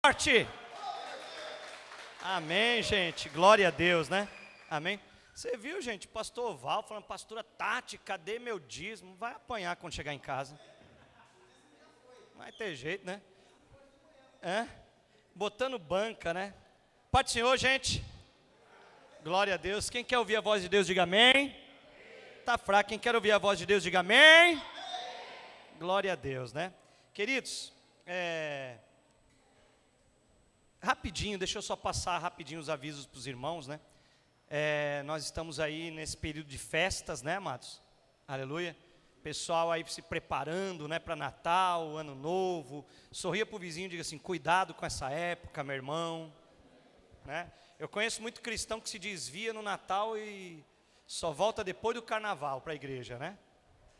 forte. Amém, gente. Glória a Deus, né? Amém. Você viu, gente, pastor Val falando, pastora Tati, cadê meu dízimo? Vai apanhar quando chegar em casa. Vai ter jeito, né? Botando banca, né? Pai do Senhor, gente. Glória a Deus. Quem quer ouvir a voz de Deus, diga amém. Tá fraco. Quem quer ouvir a voz de Deus, diga amém. Glória a Deus, né? Queridos, rapidinho, deixa eu só passar rapidinho os avisos para os irmãos, né? Nós estamos aí nesse período de festas, né, amados? Aleluia. Pessoal aí se preparando, né, para Natal, Ano Novo. Sorria para o vizinho e diga assim, cuidado com essa época, meu irmão. Né? Eu conheço muito cristão que se desvia no Natal e só volta depois do Carnaval para a igreja, né?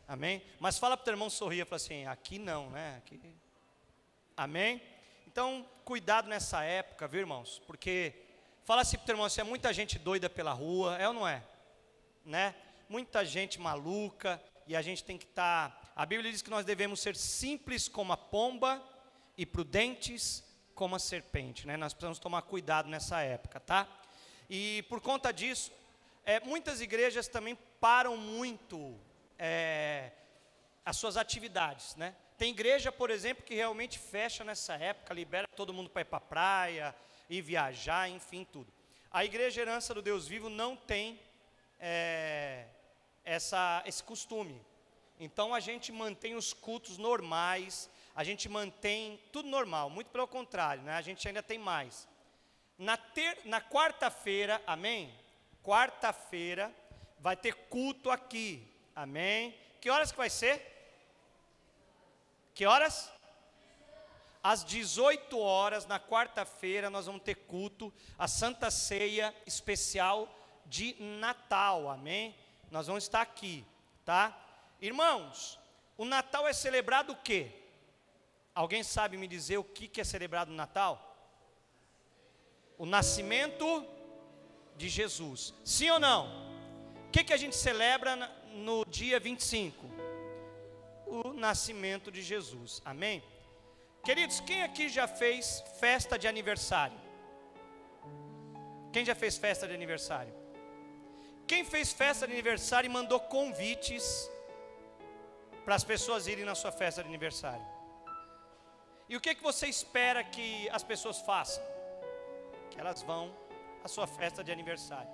Amém? Mas fala para o teu irmão, sorria, fala assim, aqui não, né? Aqui. Amém? Então, cuidado nessa época, viu, irmãos? Porque, fala assim para o teu irmão, assim, é muita gente doida pela rua, é ou não é? Né? Muita gente maluca, e a gente tem que estar... A Bíblia diz que nós devemos ser simples como a pomba e prudentes como a serpente, né? Nós precisamos tomar cuidado nessa época, tá? E por conta disso, muitas igrejas também param muito as suas atividades, né? Tem igreja, por exemplo, que realmente fecha nessa época, libera todo mundo para ir para a praia, ir viajar, enfim, tudo. A igreja Herança do Deus Vivo não tem esse costume. Então a gente mantém os cultos normais, a gente mantém tudo normal, muito pelo contrário, né? A gente ainda tem mais. Na quarta-feira, amém? Quarta-feira vai ter culto aqui, amém? Que horas que vai ser? Que horas? Às 18 horas, na quarta-feira, nós vamos ter culto, a Santa Ceia especial de Natal, amém? Nós vamos estar aqui, tá? Irmãos, o Natal é celebrado o quê? Alguém sabe me dizer o que é celebrado no Natal? O nascimento de Jesus, sim ou não? O que a gente celebra no dia 25? O nascimento de Jesus, amém? Queridos, quem aqui já fez festa de aniversário? Quem já fez festa de aniversário? Quem fez festa de aniversário e mandou convites para as pessoas irem na sua festa de aniversário? E o que você espera que as pessoas façam? Que elas vão à sua festa de aniversário.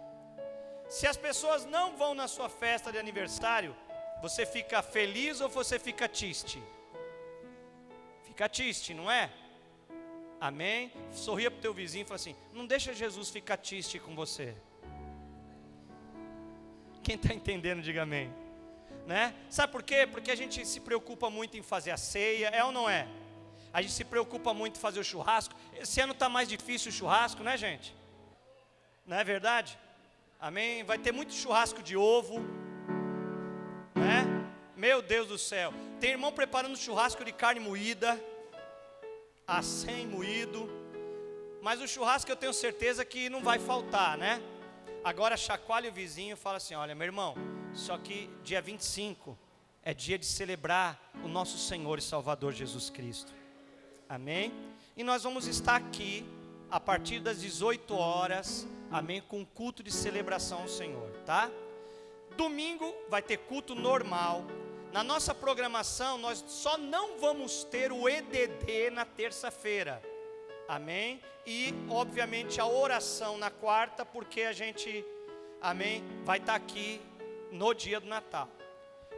Se as pessoas não vão na sua festa de aniversário, você fica feliz ou você fica triste? Fica triste, não é? Amém? Sorria para o teu vizinho e fala assim, não deixa Jesus ficar triste com você. Quem está entendendo, diga amém. Né? Sabe por quê? Porque a gente se preocupa muito em fazer a ceia, é ou não é? A gente se preocupa muito em fazer o churrasco. Esse ano está mais difícil o churrasco, né, gente? Não é verdade? Amém? Vai ter muito churrasco de ovo, né? Meu Deus do céu. Tem irmão preparando churrasco de carne moída, acém moído. Mas o churrasco eu tenho certeza que não vai faltar, né? Agora chacoalha o vizinho e fala assim, olha, meu irmão, só que dia 25 é dia de celebrar o nosso Senhor e Salvador Jesus Cristo. Amém? E nós vamos estar aqui a partir das 18 horas, amém, com culto de celebração ao Senhor, tá? Domingo vai ter culto normal. Na nossa programação, nós só não vamos ter o EDD na terça-feira, amém? E, obviamente, a oração na quarta, porque a gente, amém, vai estar aqui no dia do Natal.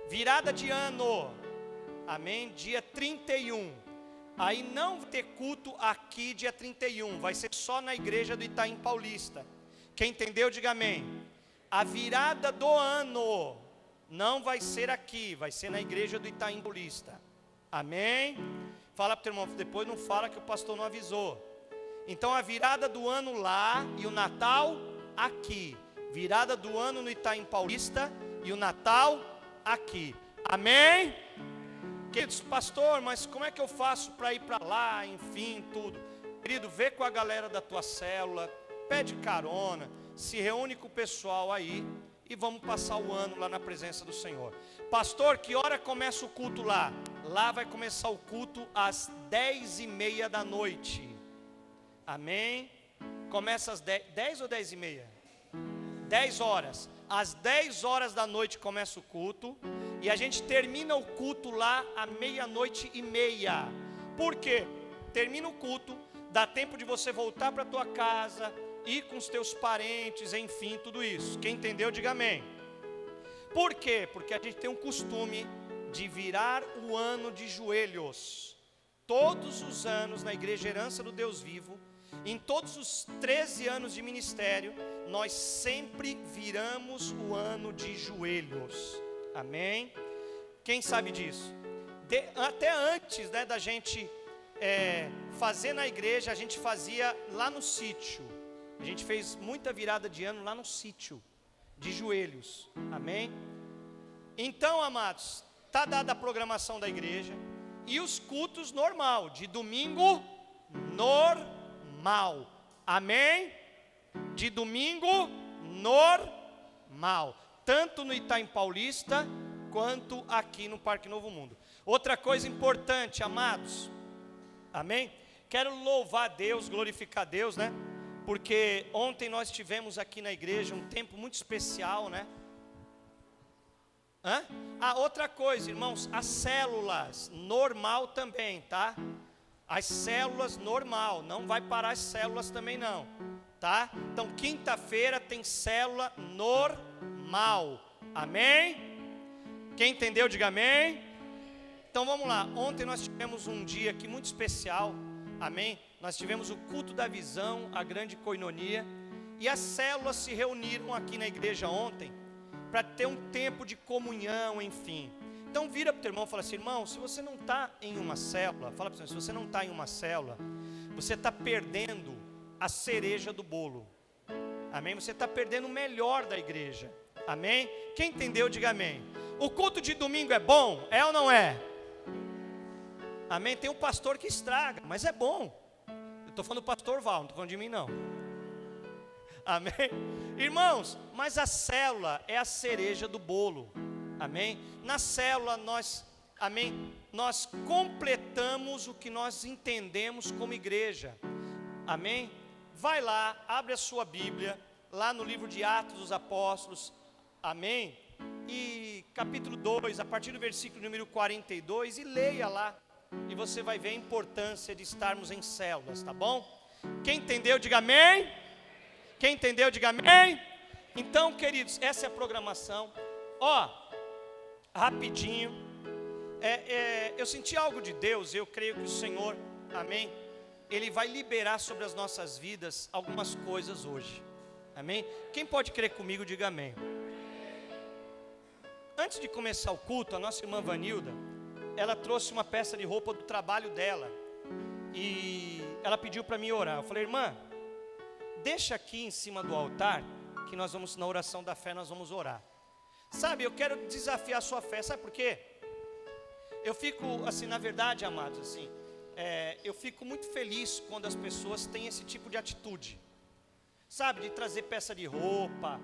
Virada de ano, amém, dia 31. Aí não vai ter culto aqui dia 31, vai ser só na igreja do Itaim Paulista. Quem entendeu, diga amém. A virada do ano não vai ser aqui, vai ser na igreja do Itaim Paulista. Amém? Fala para o teu irmão, depois não fala que o pastor não avisou. Então a virada do ano lá e o Natal aqui. Virada do ano no Itaim Paulista e o Natal aqui. Amém? Queridos, pastor, mas como é que eu faço para ir para lá, enfim, tudo? Querido, vê com a galera da tua célula, pede carona, se reúne com o pessoal aí e vamos passar o ano lá na presença do Senhor. Pastor, que hora começa o culto lá? Lá vai começar o culto às 10:30 da noite. Amém? Começa às 10 ou 10 e meia? 10 horas. Às 10 horas da noite começa o culto. E a gente termina o culto lá à 00:30. Por quê? Termina o culto, dá tempo de você voltar para a tua casa, ir com os teus parentes, enfim, tudo isso. Quem entendeu, diga amém. Por quê? Porque a gente tem um costume de virar o ano de joelhos. Todos os anos na Igreja Herança do Deus Vivo, em todos os 13 anos de ministério, nós sempre viramos o ano de joelhos. Amém? Quem sabe disso? Até antes, né, da gente fazer na igreja, a gente fazia lá no sítio. A gente fez muita virada de ano lá no sítio, de joelhos. Amém? Então, amados, está dada a programação da igreja. E os cultos normal, de domingo normal. Amém? De domingo normal. Tanto no Itaim Paulista, quanto aqui no Parque Novo Mundo. Outra coisa importante, amados. Amém? Quero louvar a Deus, glorificar a Deus, né? Porque ontem nós tivemos aqui na igreja um tempo muito especial, né? Outra coisa, irmãos, as células, normal também, tá? As células normal, não vai parar as células também não, tá? Então quinta-feira tem célula normal, amém? Quem entendeu, diga amém. Então vamos lá, ontem nós tivemos um dia aqui muito especial, amém? Nós tivemos o culto da visão, a grande coinonia, e as células se reuniram aqui na igreja ontem, para ter um tempo de comunhão, enfim. Então vira para o teu irmão e fala assim: irmão, se você não está em uma célula, fala para você, se você não está em uma célula, você está perdendo a cereja do bolo, amém? Você está perdendo o melhor da igreja, amém? Quem entendeu, diga amém. O culto de domingo é bom? É ou não é? Amém? Tem um pastor que estraga, mas é bom. Eu estou falando do pastor Val, não estou falando de mim não. Amém? Irmãos, mas a célula é a cereja do bolo. Amém? Na célula nós, amém, nós completamos o que nós entendemos como igreja. Amém? Vai lá, abre a sua Bíblia, lá no livro de Atos dos Apóstolos. Amém? E capítulo 2, a partir do versículo número 42, e leia lá. E você vai ver a importância de estarmos em células, tá bom? Quem entendeu, diga amém. Quem entendeu, diga amém. Então, queridos, essa é a programação. Rapidinho, eu senti algo de Deus. Eu creio que o Senhor, amém, Ele vai liberar sobre as nossas vidas algumas coisas hoje, amém. Quem pode crer comigo, diga amém. Antes de começar o culto, a nossa irmã Vanilda, ela trouxe uma peça de roupa do trabalho dela, e ela pediu para mim orar. Eu falei: irmã, deixa aqui em cima do altar, que nós vamos, na oração da fé, nós vamos orar. Sabe, eu quero desafiar a sua fé, sabe por quê? Eu fico, assim, na verdade, amados, assim, eu fico muito feliz quando as pessoas têm esse tipo de atitude, sabe, de trazer peça de roupa,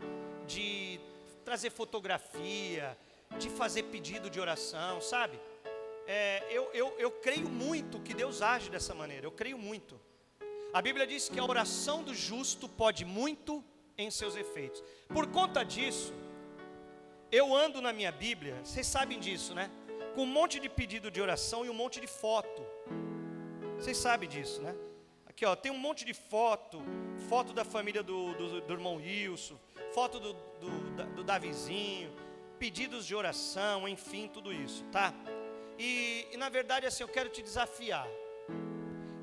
de trazer fotografia, de fazer pedido de oração, sabe? Eu creio muito que Deus age dessa maneira, eu creio muito. A Bíblia diz que a oração do justo pode muito em seus efeitos. Por conta disso, eu ando na minha Bíblia, vocês sabem disso, né? Com um monte de pedido de oração e um monte de foto. Vocês sabem disso, né? Aqui, tem um monte de foto da família do irmão Wilson, foto do Davizinho, pedidos de oração, enfim, tudo isso, tá? E na verdade, assim, eu quero te desafiar.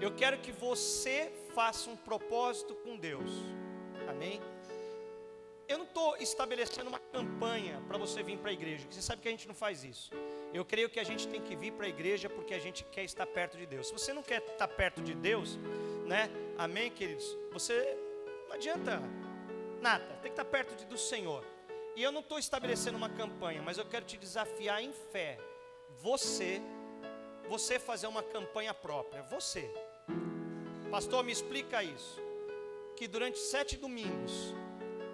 Eu quero que você faça um propósito com Deus, amém? Eu não estou estabelecendo uma campanha para você vir para a igreja, porque você sabe que a gente não faz isso. Eu creio que a gente tem que vir para a igreja porque a gente quer estar perto de Deus. Se você não quer estar perto de Deus, né? Amém, queridos? Você não adianta nada, tem que estar perto do Senhor. E eu não estou estabelecendo uma campanha, mas eu quero te desafiar em fé. Você fazer uma campanha própria, você. Pastor, me explica isso. Que durante 7 domingos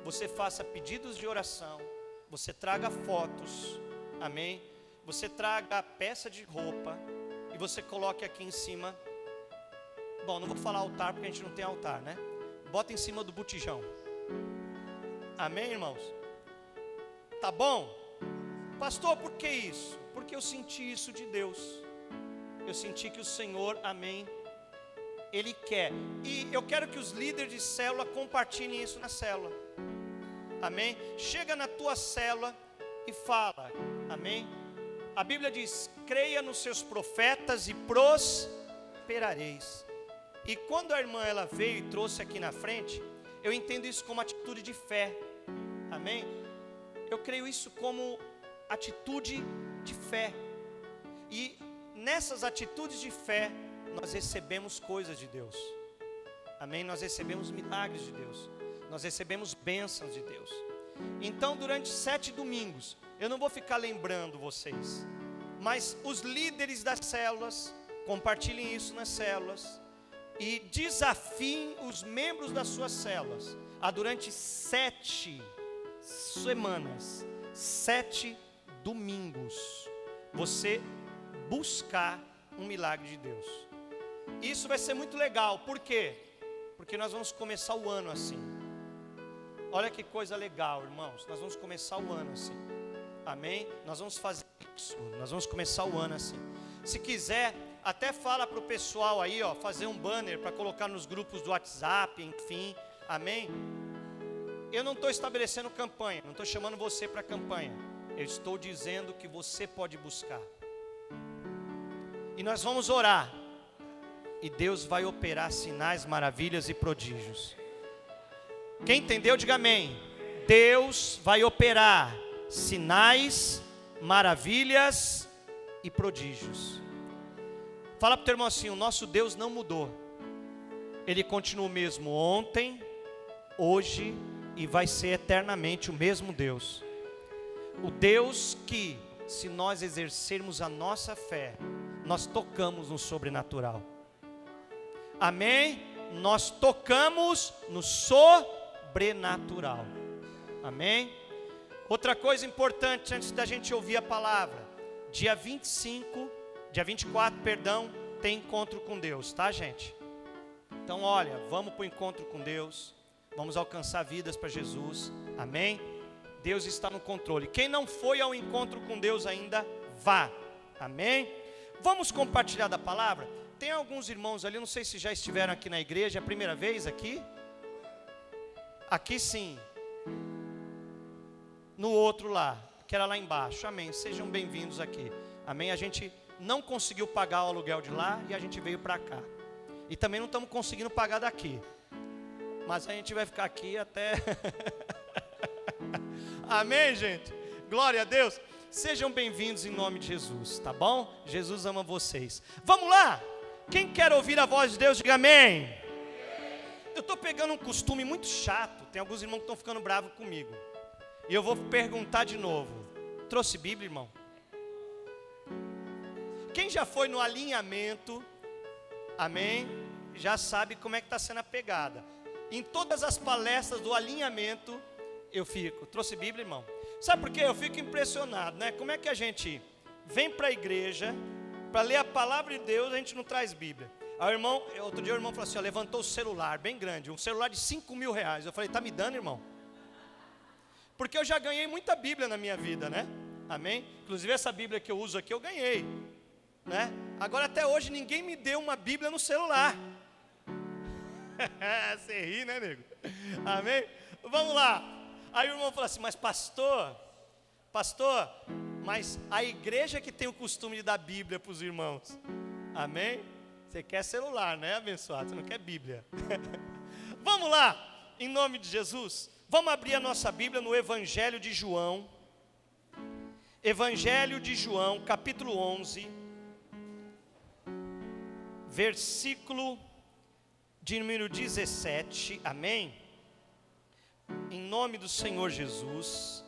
você faça pedidos de oração, você traga fotos, amém? Você traga peça de roupa e você coloque aqui em cima Bom, não vou falar altar porque a gente não tem altar, né? Bota em cima do botijão. Amém, irmãos? Tá bom? Pastor, por que isso? Porque eu senti isso de Deus. Eu senti que o Senhor, amém, Ele quer. E eu quero que os líderes de célula compartilhem isso na célula. Amém? Chega na tua célula e fala. Amém? A Bíblia diz: creia nos seus profetas e prosperareis. E quando a irmã ela veio e trouxe aqui na frente, eu entendo isso como atitude de fé. Amém? Eu creio isso como atitude de fé. E nessas atitudes de fé, nós recebemos coisas de Deus. Amém? Nós recebemos milagres de Deus. Nós recebemos bênçãos de Deus. Então, durante 7 domingos, eu não vou ficar lembrando vocês, mas os líderes das células, compartilhem isso nas células e desafiem os membros das suas células a durante 7 semanas, 7 domingos, você buscar um milagre de Deus. Isso vai ser muito legal. Por quê? Porque nós vamos começar o ano assim. Olha que coisa legal, irmãos. Nós vamos começar o ano assim. Amém? Nós vamos fazer isso. Nós vamos começar o ano assim. Se quiser, até fala para o pessoal aí, ó, fazer um banner para colocar nos grupos do WhatsApp, enfim. Amém? Eu não estou estabelecendo campanha. Não estou chamando você para campanha. Eu estou dizendo que você pode buscar. E nós vamos orar. E Deus vai operar sinais, maravilhas e prodígios. Quem entendeu, diga amém. Deus vai operar sinais, maravilhas e prodígios. Fala para o teu irmão assim: o nosso Deus não mudou. Ele continua o mesmo ontem, hoje e vai ser eternamente o mesmo Deus. O Deus que, se nós exercermos a nossa fé, nós tocamos no sobrenatural. Amém? Nós tocamos no sobrenatural. Amém? Outra coisa importante antes da gente ouvir a palavra: dia 24, tem encontro com Deus, tá, gente? Então, olha, vamos para o encontro com Deus. Vamos alcançar vidas para Jesus. Amém? Deus está no controle. Quem não foi ao encontro com Deus ainda, vá. Amém? Vamos compartilhar da palavra? Tem alguns irmãos ali, não sei se já estiveram aqui na igreja, é a primeira vez aqui? Aqui sim. No outro lá, que era lá embaixo. Amém, sejam bem-vindos aqui. Amém, a gente não conseguiu pagar o aluguel de lá e a gente veio para cá. E também não estamos conseguindo pagar daqui. Mas a gente vai ficar aqui até... Amém, gente? Glória a Deus. Sejam bem-vindos em nome de Jesus, tá bom? Jesus ama vocês. Vamos lá! Quem quer ouvir a voz de Deus, diga amém. Eu estou pegando um costume muito chato. Tem alguns irmãos que estão ficando bravos comigo. E eu vou perguntar de novo. Trouxe Bíblia, irmão? Quem já foi no alinhamento, amém, já sabe como é que está sendo a pegada. Em todas as palestras do alinhamento, eu fico. Trouxe Bíblia, irmão? Sabe por quê? Eu fico impressionado, né? Como é que a gente vem para a igreja para ler a palavra de Deus, a gente não traz Bíblia. Aí o irmão, outro dia o irmão falou assim, ó, levantou o celular, bem grande, um celular de 5 mil reais. Eu falei, tá me dando, irmão? Porque eu já ganhei muita Bíblia na minha vida, né? Amém? Inclusive essa Bíblia que eu uso aqui, eu ganhei, né? Agora até hoje ninguém me deu uma Bíblia no celular. Você ri, né, nego? Amém? Vamos lá. Aí o irmão falou assim, mas pastor, mas a igreja que tem o costume de dar Bíblia para os irmãos. Amém? Você quer celular, né, abençoado? Você não quer Bíblia. Vamos lá, em nome de Jesus. Vamos abrir a nossa Bíblia no Evangelho de João. Evangelho de João, capítulo 11. Versículo de número 17. Amém? Em nome do Senhor Jesus.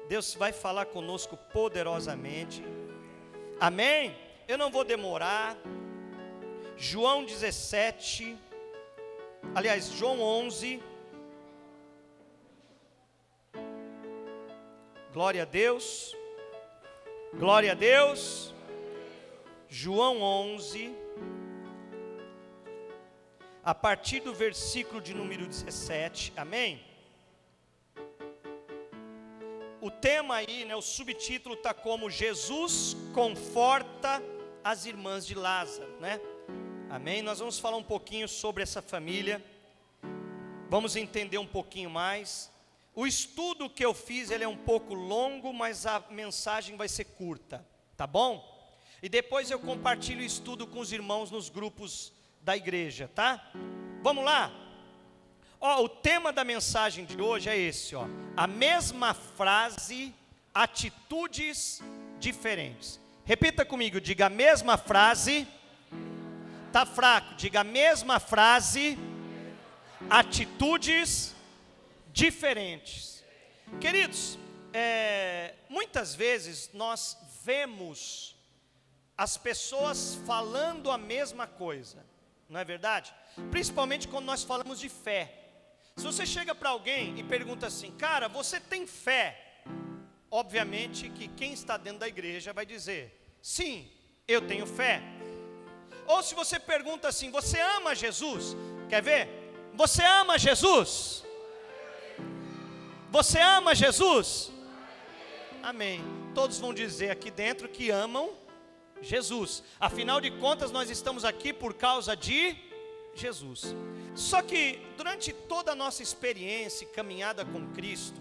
Deus vai falar conosco poderosamente. Amém? Eu não vou demorar. João 17. Aliás, João 11. Glória a Deus. Glória a Deus. João 11. a partir do versículo de número 17, amém? O tema aí, né, o subtítulo está como Jesus conforta as irmãs de Lázaro, né? Amém? Nós vamos falar um pouquinho sobre essa família, vamos entender um pouquinho mais. O estudo que eu fiz, ele é um pouco longo, mas a mensagem vai ser curta, tá bom? E depois eu compartilho o estudo com os irmãos nos grupos da igreja, tá? Vamos lá? Ó, o tema da mensagem de hoje é esse, ó. A mesma frase, atitudes diferentes. Repita comigo, diga a mesma frase. Tá fraco, diga a mesma frase, atitudes diferentes. Queridos, muitas vezes nós vemos as pessoas falando a mesma coisa, não é verdade? Principalmente quando nós falamos de fé. Se você chega para alguém e pergunta assim, cara, você tem fé? Obviamente que quem está dentro da igreja vai dizer, sim, eu tenho fé. Ou se você pergunta assim, você ama Jesus? Quer ver? Você ama Jesus? Você ama Jesus? Amém. Todos vão dizer aqui dentro que amam Jesus. Afinal de contas, nós estamos aqui por causa de Jesus. Só que durante toda a nossa experiência e caminhada com Cristo,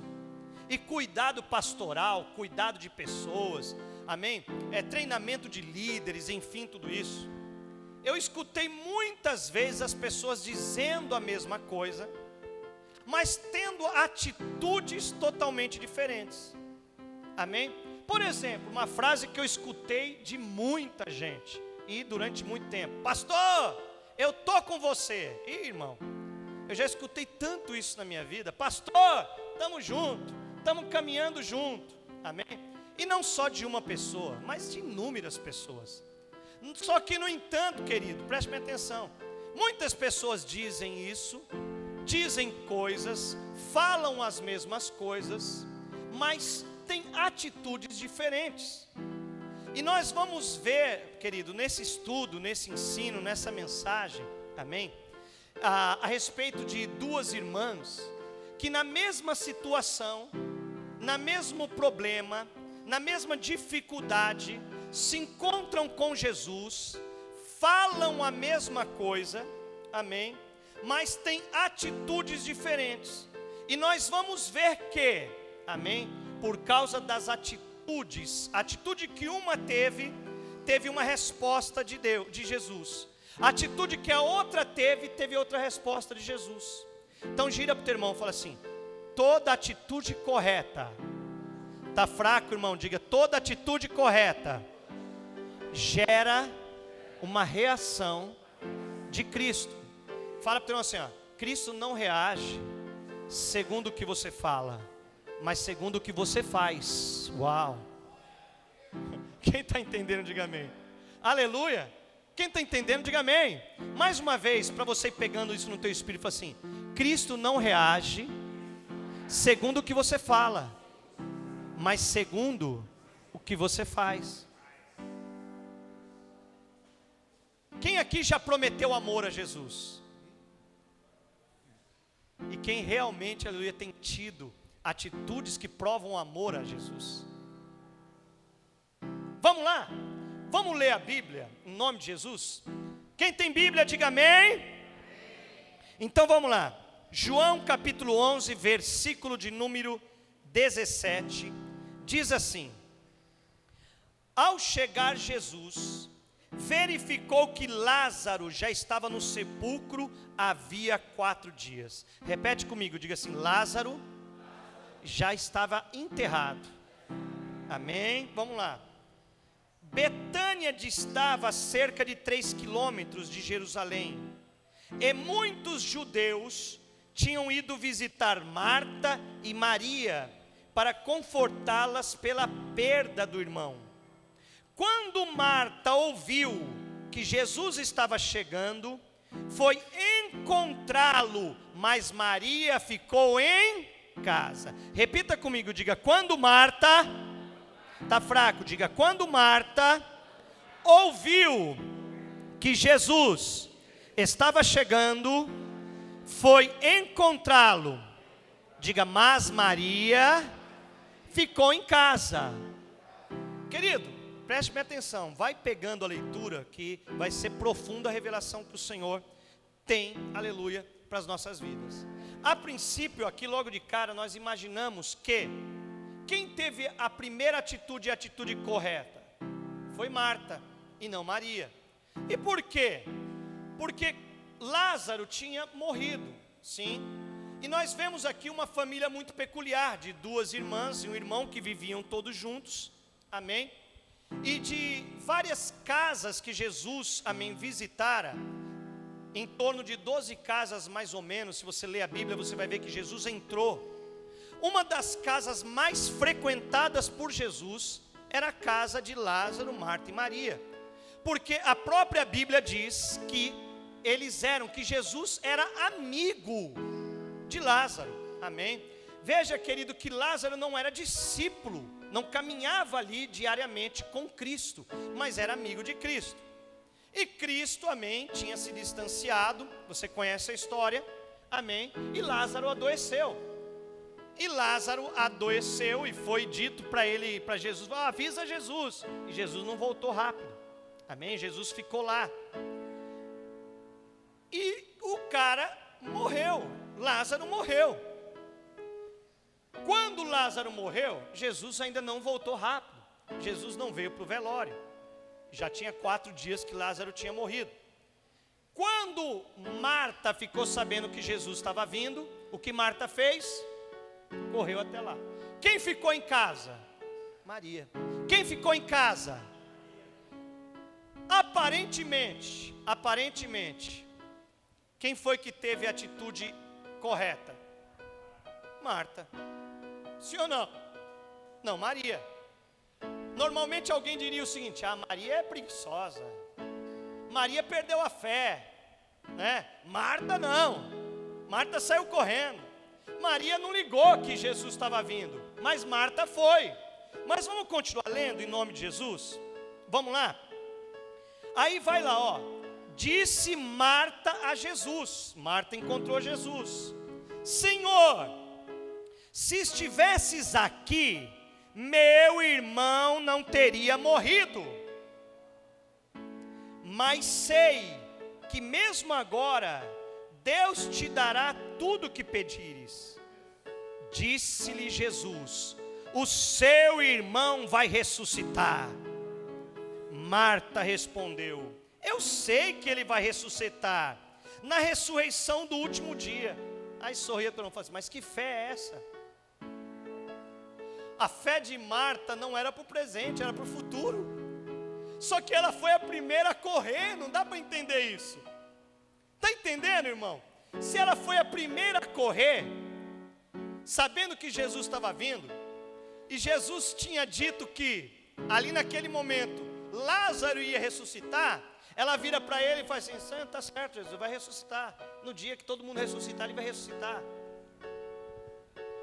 e cuidado pastoral, cuidado de pessoas, amém? Treinamento de líderes, enfim, tudo isso. Eu escutei muitas vezes as pessoas dizendo a mesma coisa, mas tendo atitudes totalmente diferentes. Amém? Por exemplo, uma frase que eu escutei de muita gente, e durante muito tempo: pastor, eu tô com você. Ih, irmão, eu já escutei tanto isso na minha vida. Pastor, estamos juntos, estamos caminhando junto. Amém? E não só de uma pessoa, mas de inúmeras pessoas. Só que, no entanto, querido, preste atenção, muitas pessoas dizem isso, dizem coisas, falam as mesmas coisas, mas têm atitudes diferentes. E nós vamos ver, querido, nesse estudo, nesse ensino, nessa mensagem, amém? A respeito de duas irmãs, que na mesma situação, no mesmo problema, na mesma dificuldade, se encontram com Jesus, falam a mesma coisa, amém? Mas têm atitudes diferentes. E nós vamos ver que, amém? Por causa das atitudes, a atitude que uma teve uma resposta de Deus, de Jesus. A atitude que a outra teve outra resposta de Jesus. Então gira para o teu irmão e fala assim: toda atitude correta, está fraco, irmão? Diga, toda atitude correta gera uma reação de Cristo. Fala para o teu irmão assim, ó: Cristo não reage segundo o que você fala, mas segundo o que você faz. Uau! Quem está entendendo, diga amém. Aleluia! Quem está entendendo, diga amém. Mais uma vez, para você ir pegando isso no teu espírito, fala assim: Cristo não reage segundo o que você fala, mas segundo o que você faz. Quem aqui já prometeu amor a Jesus? E quem realmente, aleluia, tem tido atitudes que provam amor a Jesus? Vamos lá, vamos ler a Bíblia, em nome de Jesus. Quem tem Bíblia, diga amém. Então vamos lá, João capítulo 11, versículo de número 17, diz assim: ao chegar Jesus, verificou que Lázaro já estava no sepulcro havia 4 dias. Repete comigo, diga assim: Lázaro já estava enterrado. Amém? Vamos lá. Betânia distava a cerca de 3 quilômetros de Jerusalém, e muitos judeus tinham ido visitar Marta e Maria para confortá-las pela perda do irmão. Quando Marta ouviu que Jesus estava chegando, foi encontrá-lo, mas Maria ficou em casa. Repita comigo, diga: quando Marta, está fraco, diga: quando Marta ouviu que Jesus estava chegando, foi encontrá-lo. Diga, mas Maria ficou em casa. Querido, preste bem atenção, vai pegando a leitura que vai ser profunda a revelação que o Senhor tem, aleluia, para as nossas vidas. A princípio, aqui logo de cara, nós imaginamos que quem teve a primeira atitude, a atitude correta, foi Marta e não Maria. E por quê? Porque Lázaro tinha morrido, sim. E nós vemos aqui uma família muito peculiar, de duas irmãs e um irmão que viviam todos juntos, amém? E de várias casas que Jesus, amém, visitara, em torno de 12 casas mais ou menos. Se você ler a Bíblia, você vai ver que Jesus entrou. Uma das casas mais frequentadas por Jesus era a casa de Lázaro, Marta e Maria, porque a própria Bíblia diz que que Jesus era amigo de Lázaro, amém? Veja, querido, que Lázaro não era discípulo, não caminhava ali diariamente com Cristo, mas era amigo de Cristo. E Cristo, amém, tinha se distanciado, você conhece a história, amém? E Lázaro adoeceu. E Lázaro adoeceu e foi dito para ele, para Jesus, avisa Jesus. E Jesus não voltou rápido, amém? Jesus ficou lá. E o cara morreu, Lázaro morreu. Quando Lázaro morreu, Jesus ainda não voltou rápido. Jesus não veio para o velório. Já tinha 4 dias que Lázaro tinha morrido. Quando Marta ficou sabendo que Jesus estava vindo, o que Marta fez? Correu até lá. Quem ficou em casa? Maria. Quem ficou em casa? Aparentemente, quem foi que teve a atitude correta? Marta. Sim ou não? Não, Maria. Normalmente alguém diria o seguinte: Maria é preguiçosa, Maria perdeu a fé, né? Marta não, Marta saiu correndo. Maria não ligou que Jesus estava vindo, mas Marta foi. Mas vamos continuar lendo em nome de Jesus? Vamos lá? Aí vai lá, ó. Disse Marta a Jesus, Marta encontrou Jesus: Senhor, se estivesses aqui, meu irmão não teria morrido. Mas sei que mesmo agora Deus te dará tudo o que pedires. Disse-lhe Jesus: o seu irmão vai ressuscitar. Marta respondeu: eu sei que ele vai ressuscitar na ressurreição do último dia. Aí sorria todo mundo e falou assim: mas que fé é essa? A fé de Marta não era para o presente, era para o futuro. Só que ela foi a primeira a correr, não dá para entender isso. Está entendendo, irmão? Se ela foi a primeira a correr, sabendo que Jesus estava vindo, e Jesus tinha dito que, ali naquele momento, Lázaro ia ressuscitar, ela vira para ele e fala assim: está certo, Jesus vai ressuscitar. No dia que todo mundo ressuscitar, ele vai ressuscitar.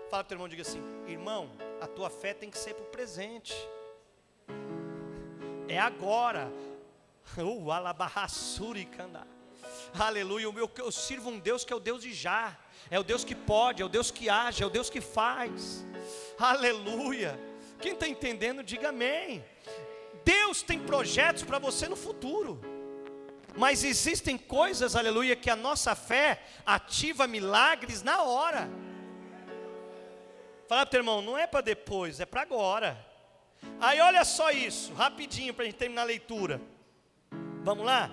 Fala para o teu irmão, diga assim: irmão, a tua fé tem que ser para o presente. É agora. Aleluia. Eu sirvo um Deus que é o Deus de já. É o Deus que pode, é o Deus que age, é o Deus que faz. Aleluia. Quem está entendendo, diga amém. Deus tem projetos para você no futuro. Mas existem coisas, aleluia, que a nossa fé ativa milagres na hora. Fala para o teu irmão, não é para depois, é para agora. Aí olha só isso, rapidinho para a gente terminar a leitura. Vamos lá?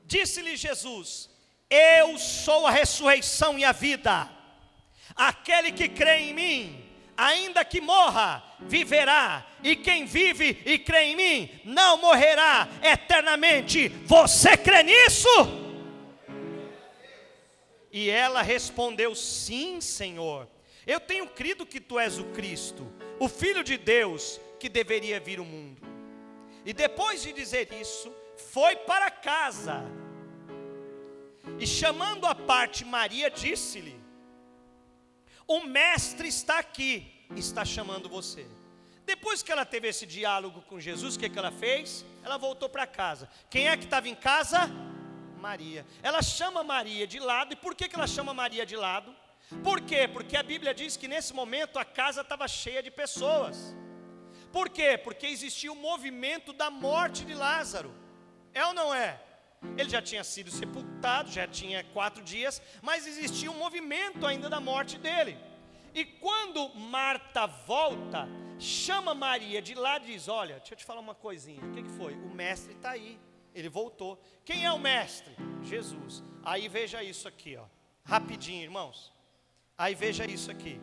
Disse-lhe Jesus: eu sou a ressurreição e a vida. Aquele que crê em mim, ainda que morra, viverá. E quem vive e crê em mim, não morrerá eternamente. Você crê nisso? E ela respondeu: sim, Senhor. Eu tenho crido que tu és o Cristo, o Filho de Deus, que deveria vir ao mundo. E depois de dizer isso, foi para casa. E chamando à parte Maria, disse-lhe: o mestre está aqui, está chamando você. Depois que ela teve esse diálogo com Jesus, o que ela fez? Ela voltou para casa. Quem é que estava em casa? Maria. Ela chama Maria de lado. E por que ela chama Maria de lado? Por quê? Porque a Bíblia diz que nesse momento a casa estava cheia de pessoas. Por quê? Porque existia o movimento da morte de Lázaro. É ou não é? Ele já tinha sido sepultado, já tinha 4 dias, mas existia um movimento ainda da morte dele. E quando Marta volta, chama Maria de lá e diz: olha, deixa eu te falar uma coisinha. O que foi? O mestre está aí, ele voltou. Quem é o mestre? Jesus. Aí veja isso aqui, ó, rapidinho, irmãos. Aí veja isso aqui.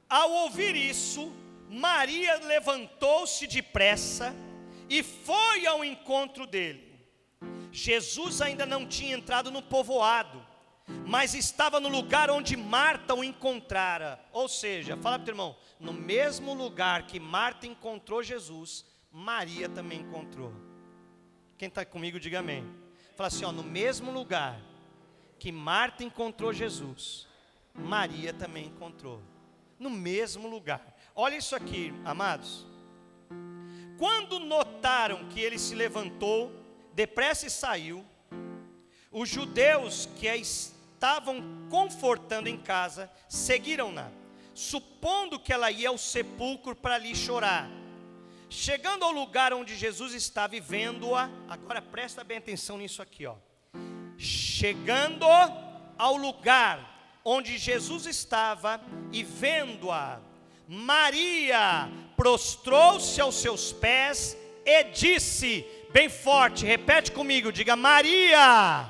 Ao ouvir isso, Maria levantou-se depressa e foi ao encontro dele. Jesus ainda não tinha entrado no povoado, mas estava no lugar onde Marta o encontrara. Ou seja, fala para o teu irmão, no mesmo lugar que Marta encontrou Jesus, Maria também encontrou. Quem está comigo, diga amém. Fala assim, ó, no mesmo lugar que Marta encontrou Jesus, Maria também encontrou. No mesmo lugar. Olha isso aqui, amados. Quando notaram que ele se levantou, depressa e saiu, os judeus que a estavam confortando em casa, seguiram-na, supondo que ela ia ao sepulcro para ali chorar. Chegando ao lugar onde Jesus estava e vendo-a, agora presta bem atenção nisso aqui, ó. Chegando ao lugar onde Jesus estava e vendo-a, Maria prostrou-se aos seus pés e disse, bem forte, repete comigo, diga Maria.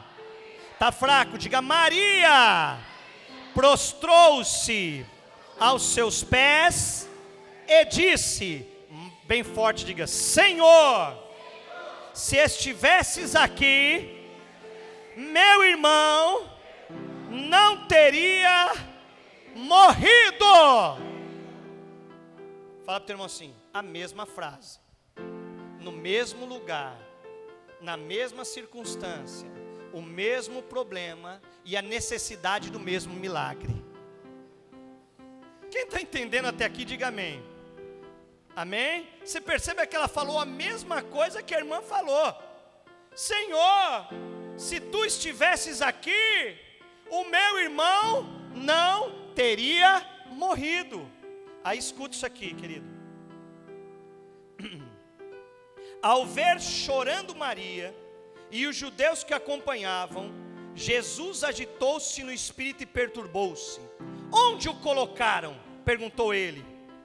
Está fraco, diga Maria. Prostrou-se aos seus pés e disse, bem forte, diga Senhor, se estivesses aqui, meu irmão não teria morrido. Fala para o teu irmão assim, a mesma frase, no mesmo lugar, na mesma circunstância, o mesmo problema e a necessidade do mesmo milagre. Quem está entendendo até aqui, diga amém. Amém? Você percebe que ela falou a mesma coisa que a irmã falou. Senhor, se tu estivesses aqui, o meu irmão não teria morrido. Aí escuta isso aqui, querido. Ao ver chorando Maria e os judeus que acompanhavam, Jesus agitou-se no espírito e perturbou-se. Onde o colocaram? Perguntou ele.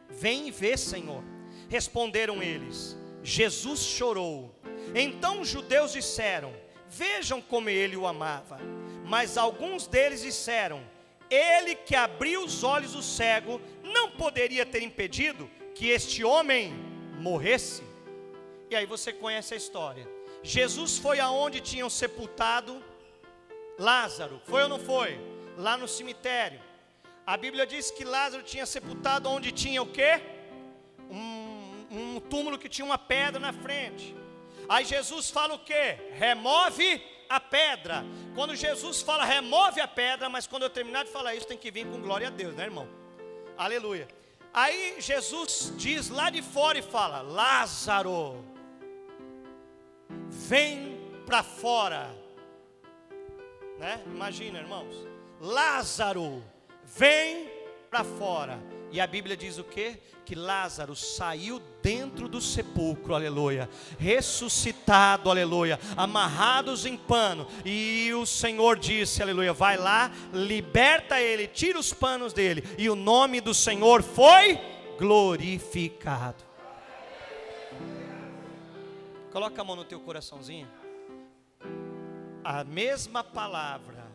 Vem e vê, Senhor. Responderam eles. Jesus chorou. Então os judeus disseram, vejam como ele o amava. Mas alguns deles disseram, ele que abriu os olhos do cego, não poderia ter impedido que este homem morresse? E aí você conhece a história. Jesus foi aonde tinham sepultado Lázaro, foi ou não foi? Lá no cemitério. A Bíblia diz que Lázaro tinha sepultado onde tinha o quê? Um túmulo que tinha uma pedra na frente. Aí Jesus fala o quê? Remove a pedra. Quando Jesus fala remove a pedra, mas quando eu terminar de falar isso tem que vir com glória a Deus, né, irmão? Aleluia. Aí Jesus diz lá de fora e fala, Lázaro, vem para fora, né? Imagina, irmãos, Lázaro, vem para fora. E a Bíblia diz o quê? Que Lázaro saiu dentro do sepulcro, aleluia, ressuscitado, aleluia, amarrados em pano. E o Senhor disse, aleluia, vai lá, liberta ele, tira os panos dele. E o nome do Senhor foi glorificado. Coloca a mão no teu coraçãozinho. A mesma palavra,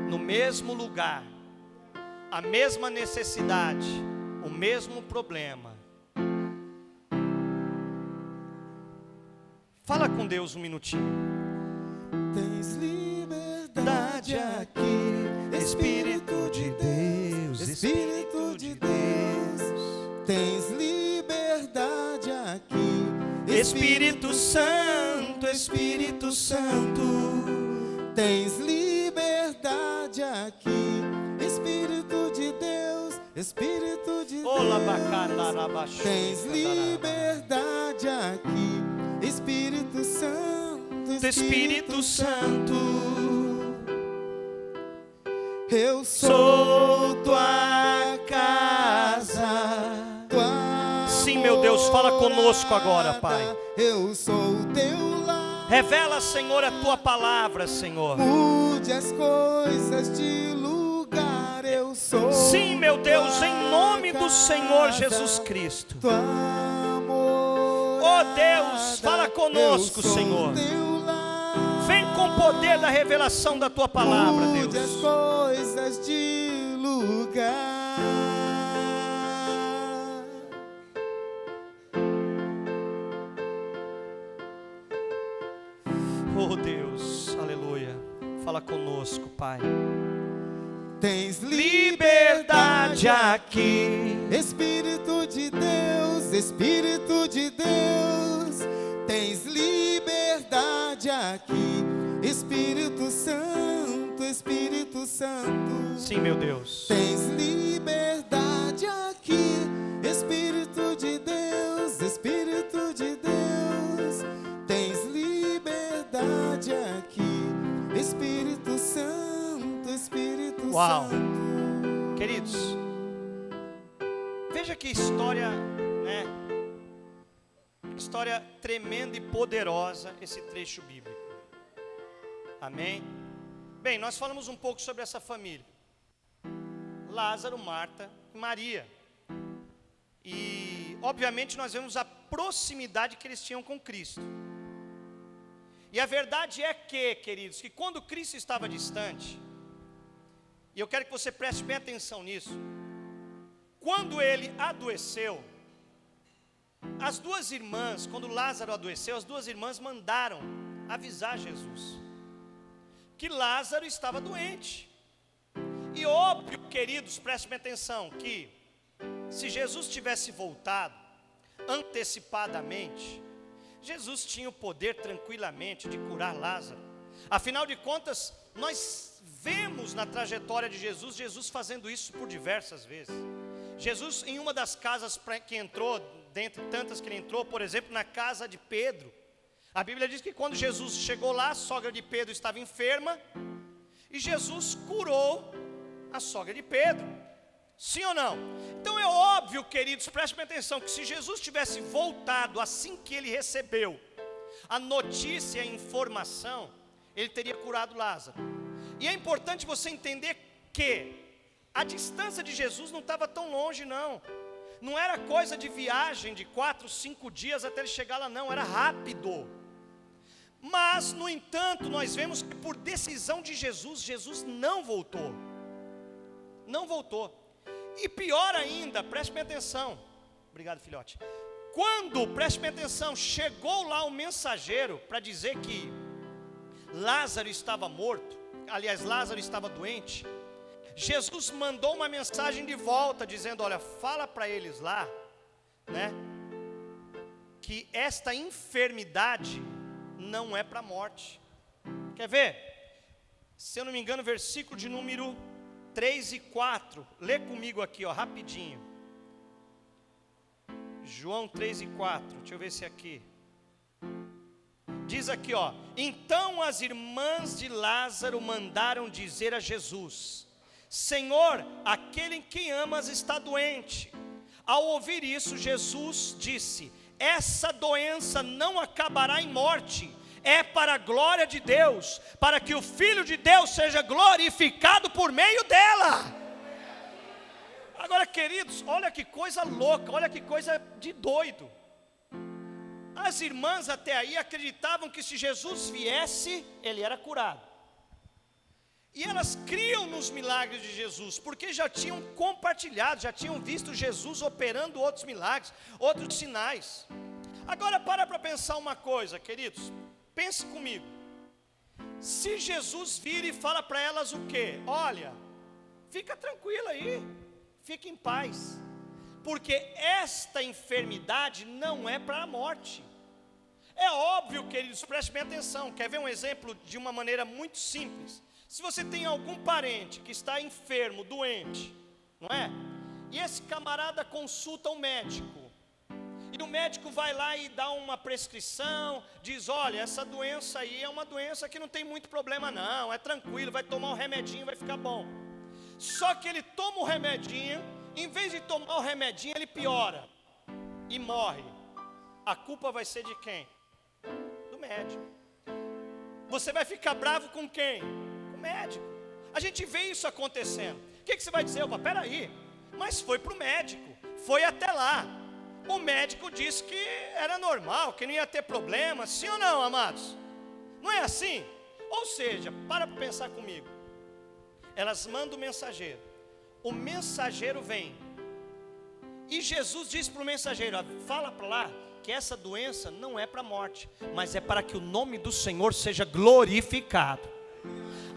no mesmo lugar, a mesma necessidade, o mesmo problema. Fala com Deus um minutinho. Tens liberdade aqui, Espírito de Deus, Espírito de Deus. Tens liberdade aqui, Espírito Santo, Espírito Santo. Tens liberdade aqui, Espírito de Deus, Espírito de Deus. Tens liberdade aqui, Espírito Espírito Santo, Espírito Santo, eu sou tua casa. Sim, meu Deus, fala conosco agora, Pai. Eu sou teu lar. Revela, Senhor, a tua palavra, Senhor. Mude as coisas de lugar. Eu sou. Sim, meu Deus, em nome do Senhor Jesus Cristo. Tua morada. Oh Deus, fala conosco, Senhor. Vem com o poder da revelação da tua palavra, Deus. Mude as coisas de lugar. Oh Deus, aleluia. Fala conosco, Pai. Tens Liberdade aqui. Espírito de Deus, Espírito de Deus, tens liberdade aqui. Espírito Santo, Espírito Santo. Sim, meu Deus. Tens liberdade aqui. Espírito de Deus, Espírito de Deus, tens liberdade aqui. Espírito Santo, Espírito Uau. Santo. Queridos, veja que história, né? História tremenda e poderosa esse trecho bíblico. Amém? Bem, nós falamos um pouco sobre essa família. Lázaro, Marta e Maria. E, obviamente, nós vemos a proximidade que eles tinham com Cristo. E a verdade é que, queridos, que quando Cristo estava distante, e eu quero que você preste bem atenção nisso, quando ele adoeceu, as duas irmãs, quando Lázaro adoeceu, as duas irmãs mandaram avisar Jesus que Lázaro estava doente. E óbvio, queridos, prestem bem atenção, que se Jesus tivesse voltado antecipadamente, Jesus tinha o poder tranquilamente de curar Lázaro. Afinal de contas, nós vemos na trajetória de Jesus, Jesus fazendo isso por diversas vezes. Jesus, em uma das casas que entrou, dentre tantas que ele entrou, por exemplo, na casa de Pedro, a Bíblia diz que quando Jesus chegou lá, a sogra de Pedro estava enferma, e Jesus curou a sogra de Pedro. Sim ou não? Então é óbvio, queridos, prestem atenção, que se Jesus tivesse voltado assim que ele recebeu a notícia e a informação, ele teria curado Lázaro. E é importante você entender que a distância de Jesus não estava tão longe, não. Não era coisa de viagem de 4, 5 dias até ele chegar lá, não, era rápido. Mas, no entanto, nós vemos que por decisão de Jesus, Jesus não voltou. Não voltou. E pior ainda, preste bem atenção. Obrigado, filhote. Quando, preste bem atenção, chegou lá o mensageiro para dizer que Lázaro estava morto, aliás, Lázaro estava doente, Jesus mandou uma mensagem de volta, dizendo, olha, fala para eles lá, né, que esta enfermidade não é para a morte. Quer ver? Se eu não me engano, versículo de número 3 e 4, lê comigo aqui, ó, rapidinho. João 3 e 4, deixa eu ver se é aqui. Diz aqui, ó, então as irmãs de Lázaro mandaram dizer a Jesus, Senhor, aquele em quem amas está doente. Ao ouvir isso, Jesus disse, essa doença não acabará em morte, é para a glória de Deus, para que o Filho de Deus seja glorificado por meio dela. Agora, queridos, olha que coisa louca, olha que coisa de doido. As irmãs até aí acreditavam que se Jesus viesse, ele era curado. E elas criam nos milagres de Jesus, porque já tinham compartilhado, já tinham visto Jesus operando outros milagres, outros sinais. Agora para pensar uma coisa, queridos, pense comigo. Se Jesus vira e fala para elas o quê? Olha, fica tranquila aí, fica em paz, porque esta enfermidade não é para a morte. É óbvio, queridos, preste bem atenção. Quer ver um exemplo de uma maneira muito simples? Se você tem algum parente que está enfermo, doente, não é? E esse camarada consulta um médico, E o médico vai lá e dá uma prescrição, diz, olha, essa doença aí é uma doença que não tem muito problema não, é tranquilo, vai tomar um remedinho, vai ficar bom. Só que ele toma o remedinho, em vez de tomar o remedinho, ele piora e morre. A culpa vai ser de quem? Do médico. Você vai ficar bravo com quem? Com o médico. A gente vê isso acontecendo. O que você vai dizer? Opa, peraí, mas foi para o médico, foi até lá. O médico disse que era normal, que não ia ter problema, sim ou não, amados? Não é assim? Ou seja, para pensar comigo. Elas mandam o mensageiro vem, e Jesus diz para o mensageiro, fala para lá, que essa doença não é para a morte, mas é para que o nome do Senhor seja glorificado.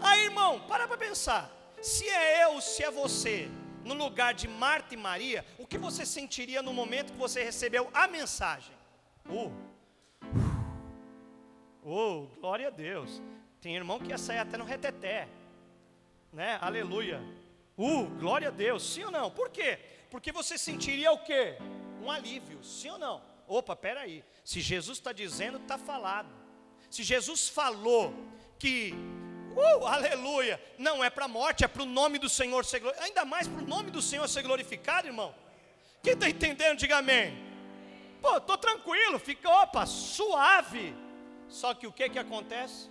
Aí, irmão, para pensar, se é eu, se é você, no lugar de Marta e Maria, o que você sentiria no momento que você recebeu a mensagem? Glória a Deus. Tem irmão que ia sair até no reteté, né? Aleluia. Glória a Deus, sim ou não? Por quê? Porque você sentiria o quê? Um alívio, sim ou não? Opa, peraí, se Jesus está dizendo, está falado. Se Jesus falou que aleluia, não é para a morte, é para o nome do Senhor ser glorificado, ainda mais para o nome do Senhor ser glorificado, irmão. Quem está entendendo, diga amém. Pô, estou tranquilo, fica, suave. Só que o que acontece?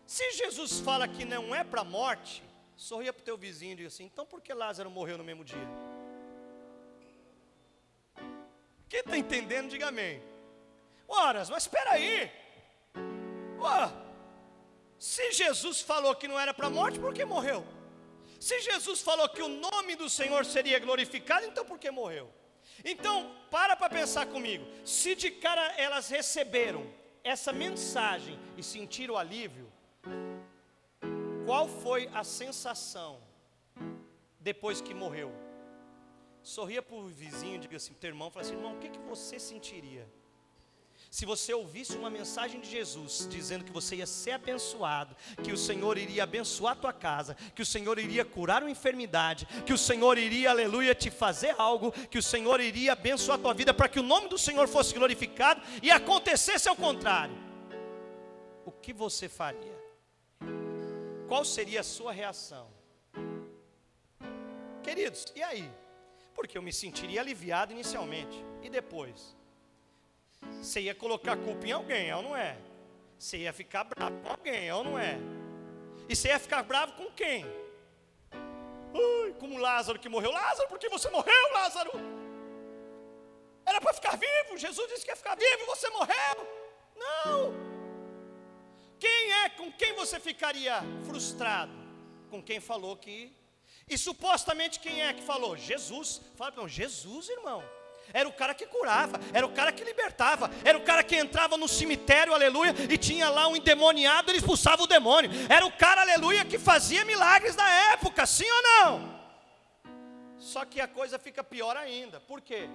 Se Jesus fala que não é para a morte, sorria para o teu vizinho e diga assim, então por que Lázaro morreu no mesmo dia? Quem está entendendo, diga amém. Ora, mas espera aí. Se Jesus falou que não era para a morte, por que morreu? Se Jesus falou que o nome do Senhor seria glorificado, então por que morreu? Então, para pensar comigo. Se de cara elas receberam essa mensagem e sentiram alívio, qual foi a sensação depois que morreu? Sorria para o vizinho, diga assim, teu irmão, fala assim, irmão, o que você sentiria? Se você ouvisse uma mensagem de Jesus, dizendo que você ia ser abençoado, que o Senhor iria abençoar a tua casa, que o Senhor iria curar uma enfermidade, que o Senhor iria, aleluia, te fazer algo, que o Senhor iria abençoar a tua vida, para que o nome do Senhor fosse glorificado, e acontecesse ao contrário, o que você faria? Qual seria a sua reação? Queridos, e aí? Porque eu me sentiria aliviado inicialmente, e depois? Você ia colocar a culpa em alguém, é ou não é? Você ia ficar bravo com alguém, é ou não é? E você ia ficar bravo com quem? Como Lázaro que morreu. Lázaro, por que você morreu, Lázaro? Era para ficar vivo, Jesus disse que ia ficar vivo, você morreu. Não. Com quem você ficaria frustrado? Com quem falou que... E supostamente quem é que falou? Jesus. Fala, não, Jesus, irmão. Era o cara que curava, era o cara que libertava, era o cara que entrava no cemitério, aleluia, e tinha lá um endemoniado, ele expulsava o demônio. Era o cara, aleluia, que fazia milagres na época, sim ou não? Só que a coisa fica pior ainda. Por quê?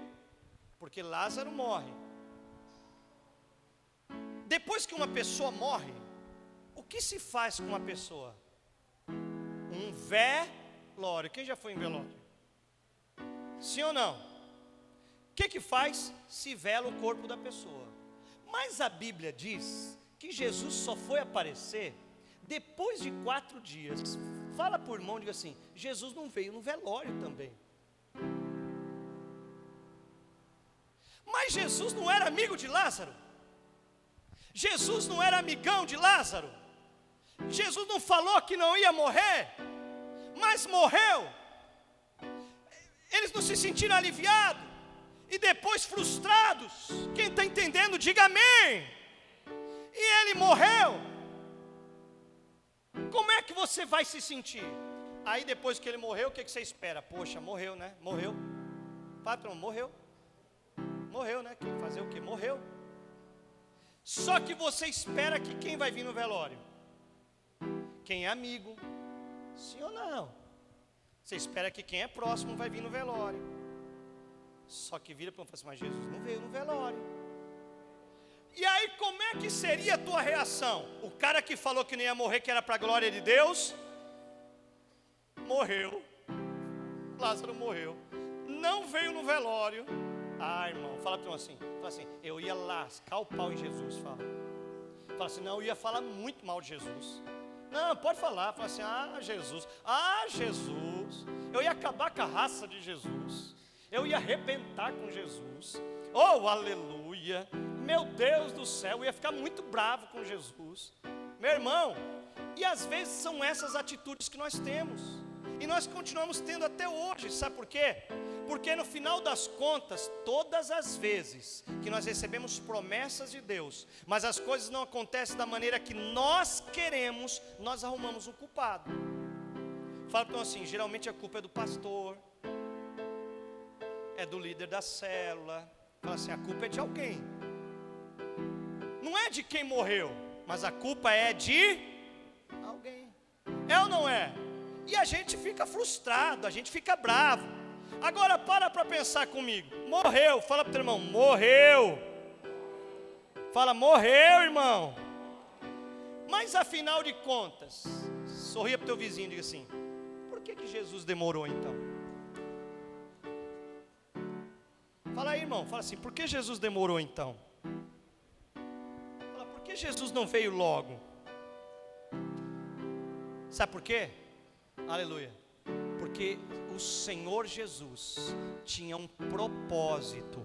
Porque Lázaro morre. Depois que uma pessoa morre, o que se faz com uma pessoa? Um velório. Quem já foi em velório? Sim ou não? O que faz? Se vela o corpo da pessoa. Mas a Bíblia diz que Jesus só foi aparecer depois de 4 dias. Fala para o irmão, diga assim, Jesus não veio no velório também. Mas Jesus não era amigo de Lázaro? Jesus não era amigão de Lázaro? Jesus não falou que não ia morrer? Mas morreu. Eles não se sentiram aliviados? E depois frustrados? Quem está entendendo, diga amém. E ele morreu. Como é que você vai se sentir? Aí depois que ele morreu, o que você espera? Poxa, morreu, né? Morreu. Patrão, morreu. Morreu, né? Fazer o quê? Morreu. Só que você espera que quem vai vir no velório? Quem é amigo? Sim ou não? Você espera que quem é próximo vai vir no velório. Só que vira para um e fala assim, mas Jesus não veio no velório. E aí como é que seria a tua reação? O cara que falou que não ia morrer, que era para a glória de Deus, morreu. Lázaro morreu. Não veio no velório. Ah, irmão, fala para assim, eu ia lascar o pau em Jesus, fala assim, não, eu ia falar muito mal de Jesus. Não, pode falar, fala assim, Jesus, eu ia acabar com a raça de Jesus, eu ia arrebentar com Jesus, oh, aleluia, meu Deus do céu, eu ia ficar muito bravo com Jesus, meu irmão. E às vezes são essas atitudes que nós temos, e nós continuamos tendo até hoje, sabe por quê? Porque no final das contas, todas as vezes que nós recebemos promessas de Deus, mas as coisas não acontecem da maneira que nós queremos, nós arrumamos um culpado. Fala então assim, geralmente a culpa é do pastor, é do líder da célula. Fala assim, a culpa é de alguém. Não é de quem morreu, mas a culpa é de alguém. É ou não é? E a gente fica frustrado, a gente fica bravo. Agora para pensar comigo. Morreu, fala para o teu irmão, morreu. Fala, morreu, irmão. Mas afinal de contas, sorria para o teu vizinho e diga assim, por que Jesus demorou então? Fala aí, irmão, fala assim, por que Jesus demorou então? Fala, por que Jesus não veio logo? Sabe por quê? Aleluia. Porque o Senhor Jesus tinha um propósito,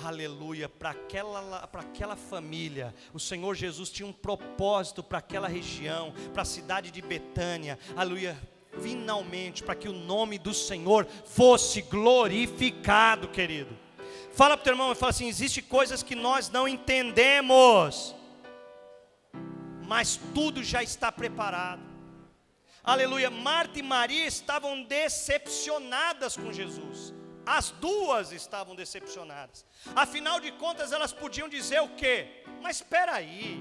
aleluia, para aquela família. O Senhor Jesus tinha um propósito para aquela região, para a cidade de Betânia, aleluia, finalmente, para que o nome do Senhor fosse glorificado, querido. Fala para o teu irmão e fala assim, existem coisas que nós não entendemos, mas tudo já está preparado. Aleluia, Marta e Maria estavam decepcionadas com Jesus. As duas estavam decepcionadas. Afinal de contas, elas podiam dizer o quê? Mas espera aí,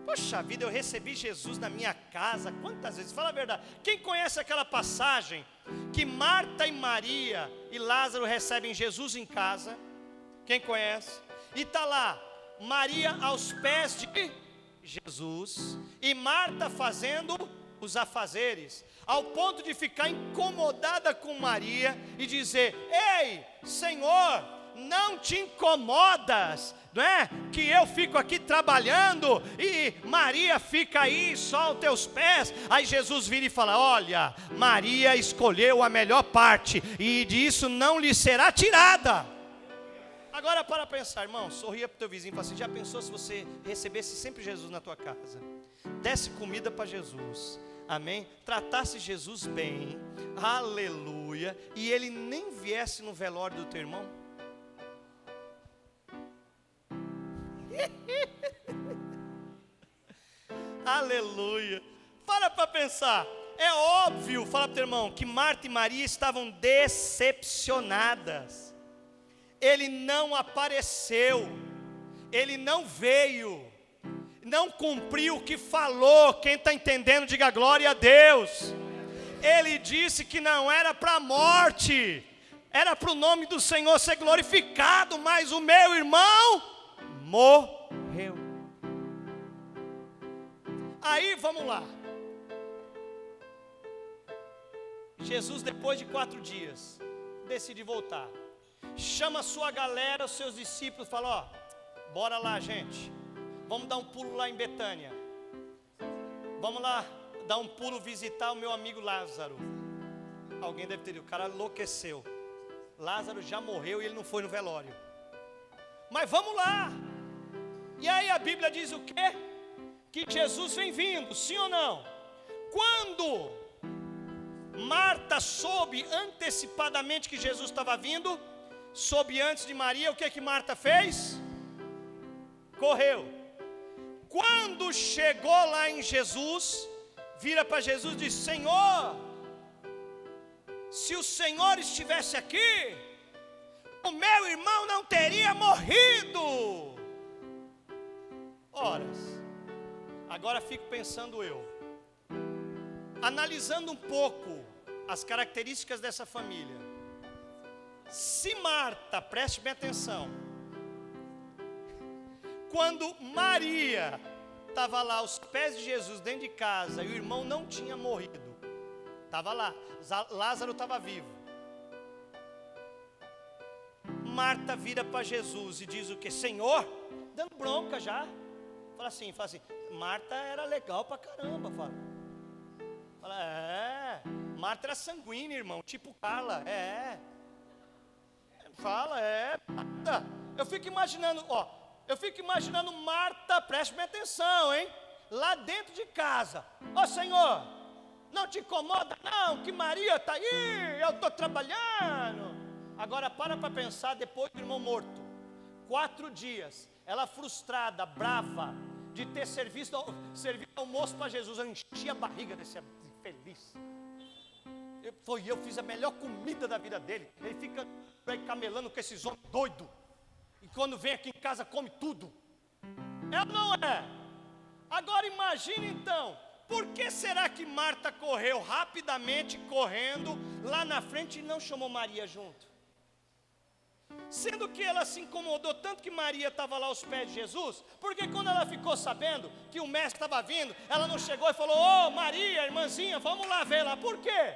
poxa vida, eu recebi Jesus na minha casa. Quantas vezes? Fala a verdade. Quem conhece aquela passagem que Marta e Maria e Lázaro recebem Jesus em casa? Quem conhece? E está lá, Maria aos pés de Jesus e Marta fazendo os afazeres, ao ponto de ficar incomodada com Maria e dizer, ei, Senhor, não te incomodas, não é? Que eu fico aqui trabalhando e Maria fica aí só aos teus pés. Aí Jesus vira e fala, olha, Maria escolheu a melhor parte e disso não lhe será tirada. Agora para pensar, irmão, sorria para o teu vizinho e fala assim, já pensou se você recebesse sempre Jesus na tua casa? Desse comida para Jesus, amém? Tratasse Jesus bem, aleluia, e ele nem viesse no velório do teu irmão? Aleluia. Para pensar. É óbvio, fala para o teu irmão, que Marta e Maria estavam decepcionadas. Ele não apareceu, ele não veio, não cumpriu o que falou. Quem está entendendo, diga glória a Deus. Ele disse que não era para a morte, era para o nome do Senhor ser glorificado, mas o meu irmão morreu. Aí vamos lá. Jesus, depois de 4 dias, decide voltar. Chama a sua galera, os seus discípulos, fala, ó, bora lá, gente. Vamos dar um pulo lá em Betânia. Vamos lá dar um pulo visitar o meu amigo Lázaro. Alguém deve ter dito, o cara enlouqueceu. Lázaro já morreu e ele não foi no velório. Mas vamos lá. E aí a Bíblia diz o quê? Que Jesus vem vindo, sim ou não? Quando Marta soube antecipadamente que Jesus estava vindo, soube antes de Maria, o que Marta fez? Correu. Quando chegou lá em Jesus, vira para Jesus e diz, Senhor, se o Senhor estivesse aqui, o meu irmão não teria morrido. Ora, agora fico pensando eu, analisando um pouco as características dessa família. Se Marta, preste bem atenção, quando Maria estava lá aos pés de Jesus dentro de casa e o irmão não tinha morrido, estava lá, Lázaro estava vivo, Marta vira para Jesus e diz o que? Senhor, dando bronca já. Fala assim, Marta era legal pra caramba, Marta era sanguínea, irmão, tipo Carla, Marta. Eu fico imaginando Marta, preste bem atenção, hein? Lá dentro de casa, Senhor, não te incomoda não, que Maria está aí, eu estou trabalhando. Agora para pensar, depois do irmão morto, 4 dias, ela frustrada, brava, de ter servido almoço para Jesus, eu enchi a barriga desse infeliz. Eu fiz a melhor comida da vida dele, ele fica camelando com esses homens doidos, e quando vem aqui em casa come tudo. É ou não é? Agora imagine então, por que será que Marta correu rapidamente, correndo lá na frente e não chamou Maria junto? Sendo que ela se incomodou tanto que Maria estava lá aos pés de Jesus, porque quando ela ficou sabendo que o mestre estava vindo, ela não chegou e falou: Maria, irmãzinha, vamos lá ver lá. Por quê?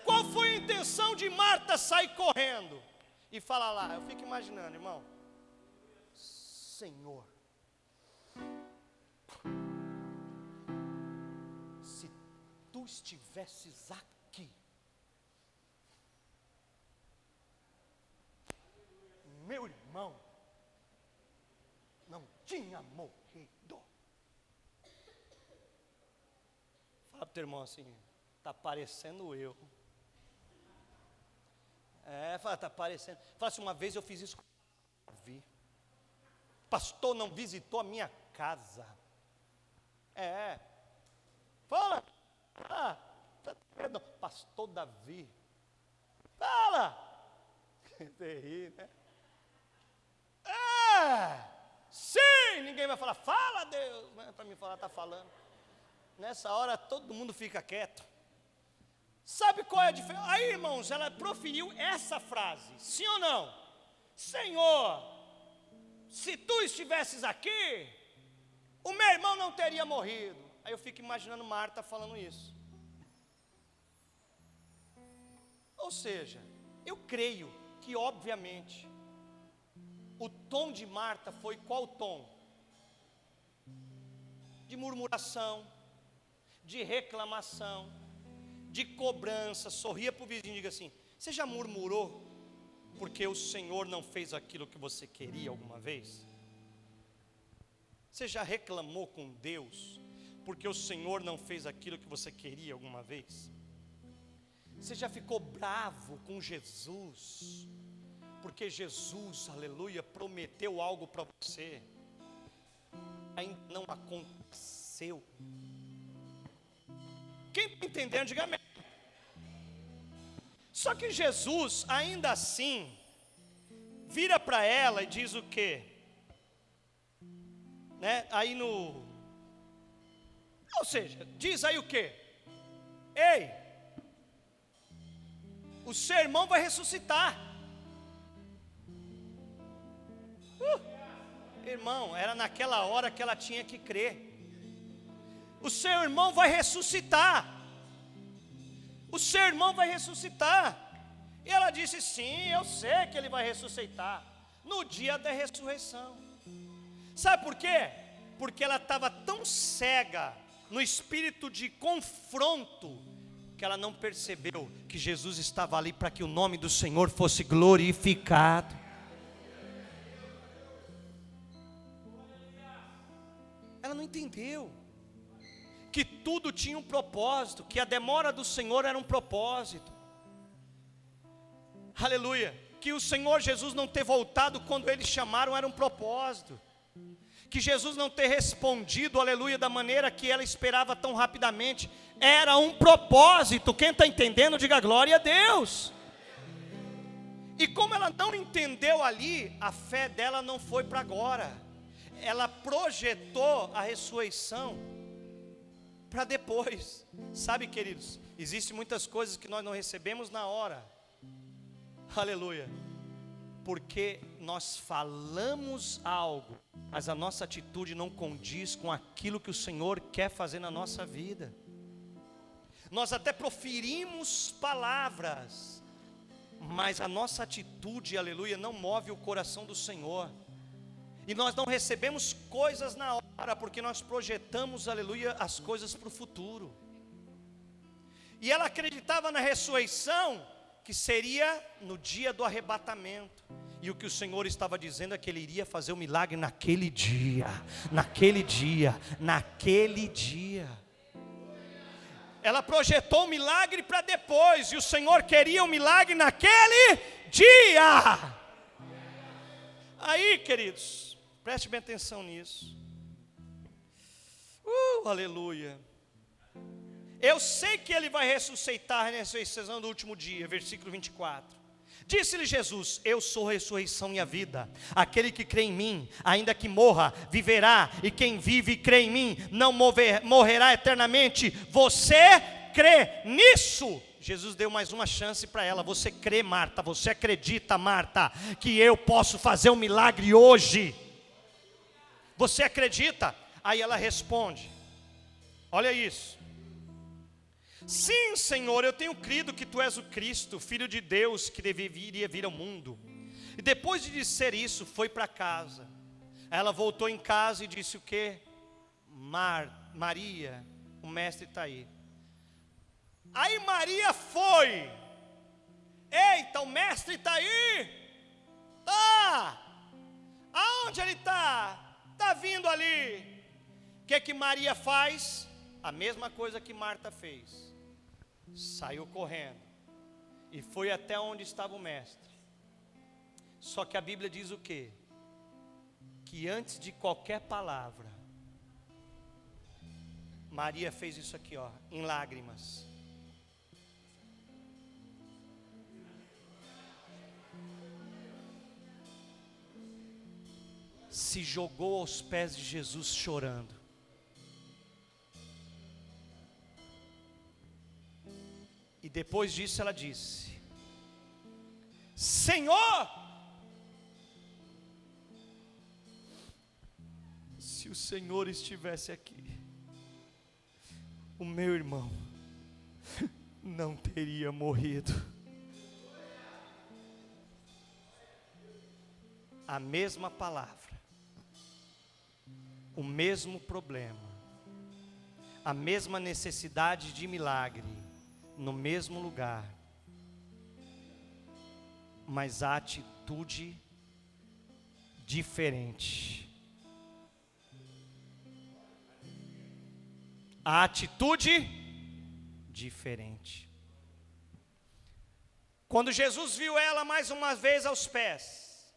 Qual foi a intenção de Marta sair correndo e falar lá? Eu fico imaginando, irmão, Senhor, se tu estivesses aqui, meu irmão não tinha morrido. Fala pro teu irmão assim, tá parecendo eu. Tá parecendo. Fala assim, uma vez eu fiz isso com Davi. Pastor não visitou a minha casa. Fala. Pastor Davi. Fala. Você ri, né? Sim, ninguém vai falar, fala Deus, para mim falar, está falando. Nessa hora todo mundo fica quieto. Sabe qual é a diferença? Aí, irmãos, ela proferiu essa frase, sim ou não? Senhor, se tu estivesses aqui, o meu irmão não teria morrido. Aí eu fico imaginando Marta falando isso. Ou seja, eu creio que obviamente o tom de Marta foi qual tom? De murmuração, de reclamação, de cobrança. Sorria para o vizinho e diga assim: você já murmurou porque o Senhor não fez aquilo que você queria alguma vez? Você já reclamou com Deus porque o Senhor não fez aquilo que você queria alguma vez? Você já ficou bravo com Jesus porque Jesus, aleluia, prometeu algo para você, ainda não aconteceu? Quem está entendendo, diga amém. Só que Jesus, ainda assim, vira para ela e diz o quê? Aí no... Ou seja, diz aí o quê? Ei, o seu irmão vai ressuscitar. Irmão, era naquela hora que ela tinha que crer. O seu irmão vai ressuscitar. O seu irmão vai ressuscitar. E ela disse: sim, eu sei que ele vai ressuscitar no dia da ressurreição. Sabe por quê? Porque ela estava tão cega no espírito de confronto que ela não percebeu que Jesus estava ali para que o nome do Senhor fosse glorificado. Ela não entendeu que tudo tinha um propósito, que a demora do Senhor era um propósito. Aleluia. Que o Senhor Jesus não ter voltado quando eles chamaram era um propósito. Que Jesus não ter respondido, aleluia, da maneira que ela esperava tão rapidamente, era um propósito. Quem está entendendo, diga glória a Deus. E como ela não entendeu ali, a fé dela não foi para agora. Ela projetou a ressurreição para depois. Sabe, queridos, existem muitas coisas que nós não recebemos na hora. Aleluia. Porque nós falamos algo, mas a nossa atitude não condiz com aquilo que o Senhor quer fazer na nossa vida. Nós até proferimos palavras, mas a nossa atitude, aleluia, não move o coração do Senhor. E nós não recebemos coisas na hora, porque nós projetamos, aleluia, as coisas para o futuro. E ela acreditava na ressurreição, que seria no dia do arrebatamento. E o que o Senhor estava dizendo é que Ele iria fazer o milagre naquele dia, naquele dia, naquele dia. Ela projetou o milagre para depois, e o Senhor queria o milagre naquele dia. Aí, queridos, preste bem atenção nisso. Aleluia. Eu sei que Ele vai ressuscitar na ressurreição do último dia, versículo 24. Disse-lhe Jesus: eu sou a ressurreição e a vida. Aquele que crê em mim, ainda que morra, viverá. E quem vive e crê em mim, não morrerá eternamente. Você crê nisso? Jesus deu mais uma chance para ela. Você crê, Marta? Você acredita, Marta, que eu posso fazer um milagre hoje? Você acredita? Aí ela responde, olha isso: sim, Senhor, eu tenho crido que Tu és o Cristo, Filho de Deus, que deveria vir ao mundo. E depois de dizer isso, foi para casa. Ela voltou em casa e disse o quê? Maria, o mestre está aí. Aí Maria foi. Eita, o mestre está aí? Tá. Aonde ele está? Está vindo ali. O que Maria faz? A mesma coisa que Marta fez. Saiu correndo e foi até onde estava o mestre. Só que a Bíblia diz o quê? Que antes de qualquer palavra, Maria fez isso aqui, ó, em lágrimas. Se jogou aos pés de Jesus chorando. E depois disso ela disse: Senhor, se o Senhor estivesse aqui, o meu irmão não teria morrido. A mesma palavra, o mesmo problema, a mesma necessidade de milagre, no mesmo lugar, mas a atitude diferente. A atitude diferente. Quando Jesus viu ela mais uma vez aos pés,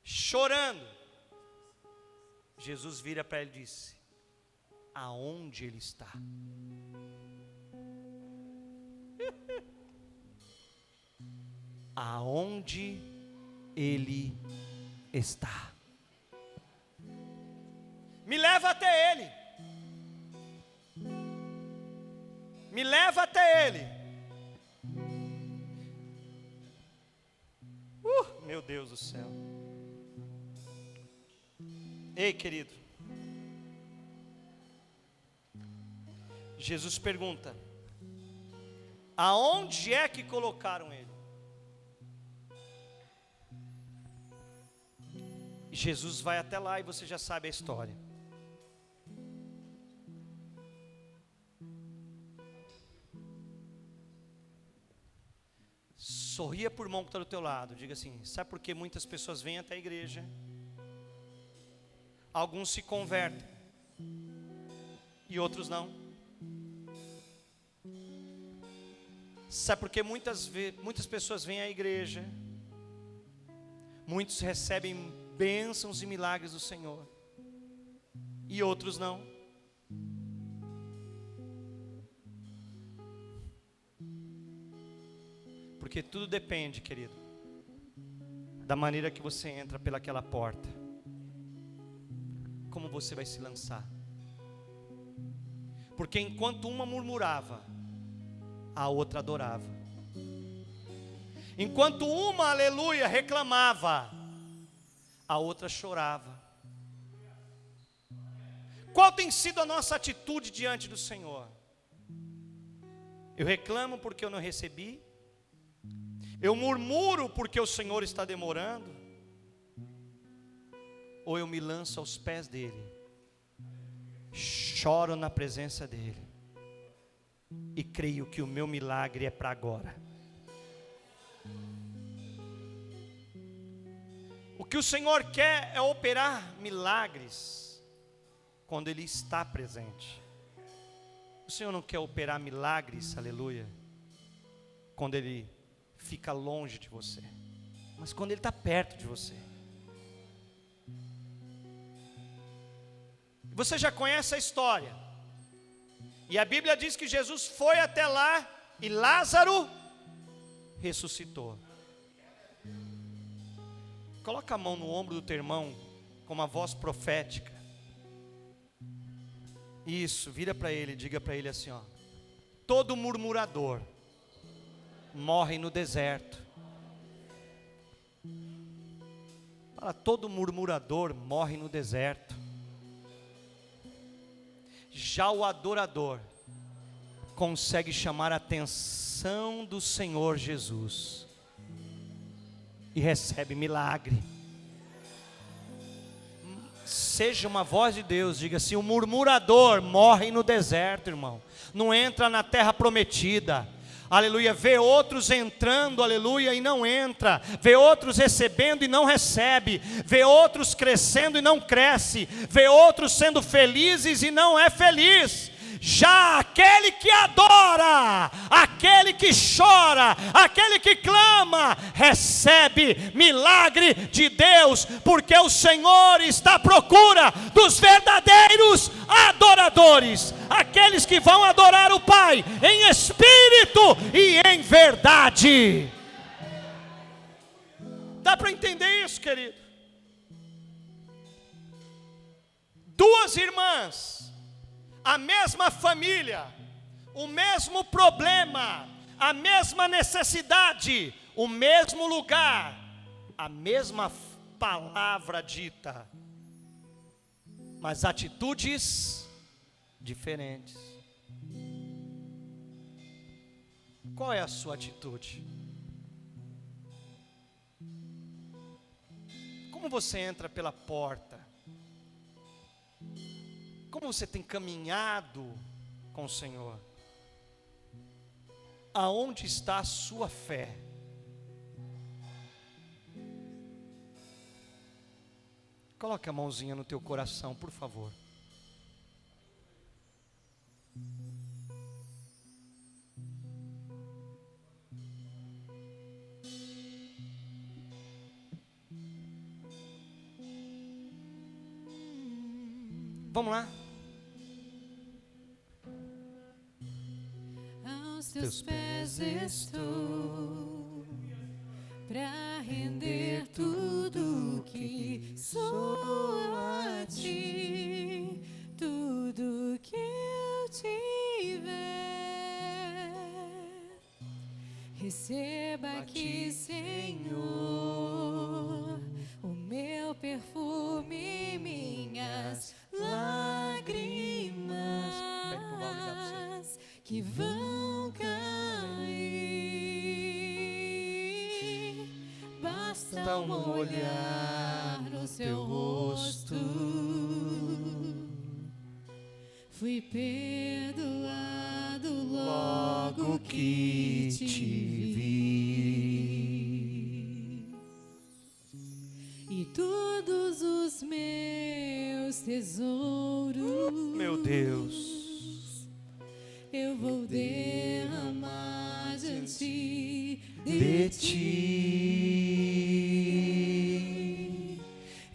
chorando, Jesus vira para ela e disse: aonde ele está? Aonde ele está? Me leva até ele. Me leva até ele. Meu Deus do céu. Ei, querido. Jesus pergunta: aonde é que colocaram ele? Jesus vai até lá e você já sabe a história. Sorria por irmão que está do teu lado. Diga assim: sabe por que muitas pessoas vêm até a igreja? Alguns se convertem e outros não. Sabe por que muitas pessoas vêm à igreja? Muitos recebem bênçãos e milagres do Senhor e outros não. Porque tudo depende, querido, da maneira que você entra pelaquela porta. Como você vai se lançar. Porque enquanto uma murmurava, a outra adorava. Enquanto uma, aleluia, reclamava, a outra chorava. Qual tem sido a nossa atitude diante do Senhor? Eu reclamo porque eu não recebi. Eu murmuro porque o Senhor está demorando? Ou eu me lanço aos pés dele, choro na presença dele e creio que o meu milagre é para agora? O que o Senhor quer é operar milagres quando Ele está presente. O Senhor não quer operar milagres, aleluia, quando Ele fica longe de você, mas quando Ele está perto de você. Você já conhece a história, e a Bíblia diz que Jesus foi até lá e Lázaro ressuscitou. Coloca a mão no ombro do teu irmão com uma voz profética. Isso, vira para ele, diga para ele assim, ó: todo murmurador morre no deserto. Fala, todo murmurador morre no deserto. Já o adorador consegue chamar a atenção do Senhor Jesus e recebe milagre. Seja uma voz de Deus, diga assim: o murmurador morre no deserto, irmão, não entra na terra prometida. Aleluia, vê outros entrando, aleluia, e não entra, vê outros recebendo e não recebe, vê outros crescendo e não cresce, vê outros sendo felizes e não é feliz. Já aquele que adora, aquele que chora, aquele que clama, recebe milagre de Deus, porque o Senhor está à procura dos verdadeiros adoradores, aqueles que vão adorar o Pai em espírito e em verdade. Dá para entender isso, querido? Duas irmãs, a mesma família, o mesmo problema, a mesma necessidade, o mesmo lugar, a mesma palavra dita, mas atitudes diferentes. Qual é a sua atitude? Como você entra pela porta? Como você tem caminhado com o Senhor? Aonde está a sua fé? Coloque a mãozinha no teu coração, por favor. Vamos lá. Aos teus pés estou, pra render tudo que sou a ti, tudo que eu tiver. Receba aqui, Senhor, o meu perfume, minhas lágrimas que vão cair. Basta um olhar no teu rosto. Fui perdoado logo que te vi, e todos os meus tesouros, meu Deus, eu vou derramar diante de ti.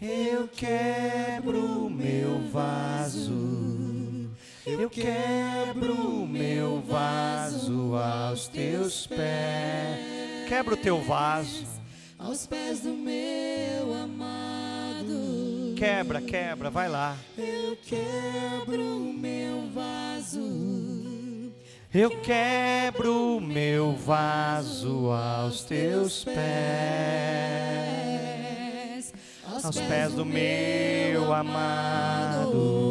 Eu quebro o meu vaso, eu quebro o meu vaso aos teus pés. Quebra o teu vaso aos pés do meu amado. Quebra, quebra, vai lá. Eu quebro o meu vaso, eu quebro o meu vaso aos teus pés, aos pés do meu amado.